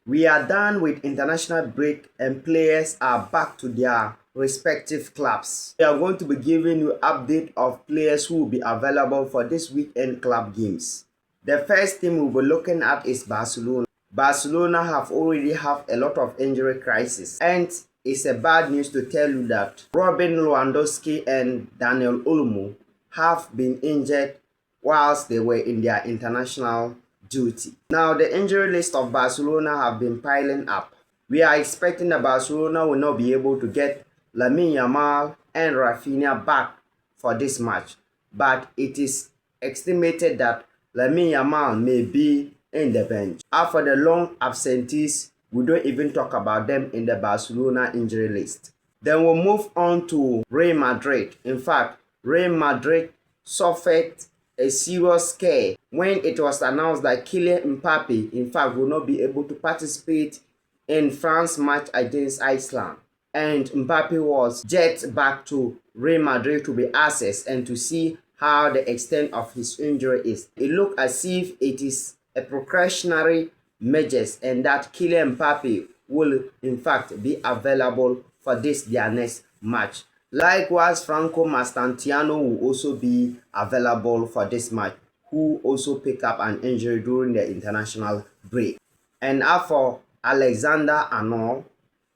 We are done with international break and players are back to their respective clubs. We are going to be giving you update of players who will be available for this weekend club games. The first team we'll be looking at is Barcelona. Barcelona have already have a lot of injury crisis, and it's a bad news to tell you that Robin Lewandowski and Daniel Olmo have been injured whilst they were in their international duty. Now, the injury list of Barcelona have been piling up. We are expecting that Barcelona will not be able to get Lamine Yamal and Rafinha back for this match, but it is estimated that Lamine Yamal may be in the bench. After the long absentees, we don't even talk about them in the Barcelona injury list. Then we'll move on to Real Madrid. In fact, Real Madrid suffered a serious scare when it was announced that Kylian Mbappe, in fact, will not be able to participate in France match against Iceland. And Mbappe was jet back to Real Madrid to be assessed and to see how the extent of his injury is. It looked as if it is a precautionary measures and that Kylian Mbappe will in fact be available for this their next match. Likewise, Franco Mastantiano will also be available for this match, who also picked up an injury during the international break. And as for Alexander Arnold,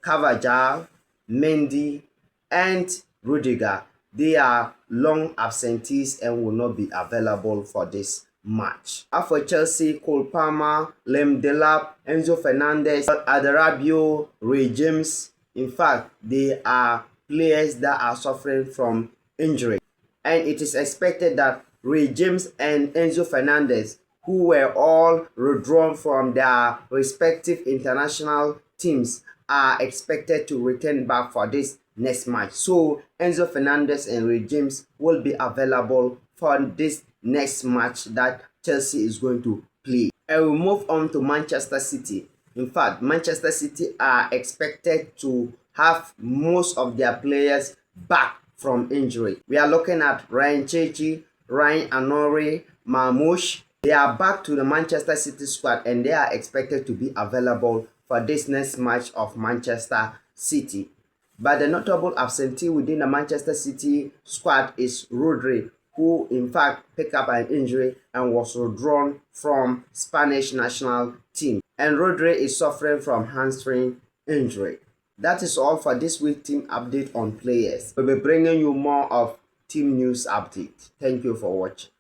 Carvajal, Mendy, and Rudiger, they are long absentees and will not be available for this match. As for Chelsea, Cole Palmer, Liam Delap, Enzo Fernandez, Adarabio, Ray James, in fact, they are players that are suffering from injury. And it is expected that Ray James and Enzo Fernandez, who were all withdrawn from their respective international teams, are expected to return back for this next match. So Enzo Fernandez and Ray James will be available for this next match that Chelsea is going to play. And we move on to Manchester City. In fact, Manchester City are expected to have most of their players back from injury. We are looking at Ryan Chechi, Ryan Anori, Marmoush. They are back to the Manchester City squad and they are expected to be available for this next match of Manchester City. But the notable absentee within the Manchester City squad is Rodri, who in fact picked up an injury and was withdrawn from Spanish national team. And Rodri is suffering from hamstring injury. That is all for this week team update on players. We'll be bringing you more of team news update. Thank you for watching.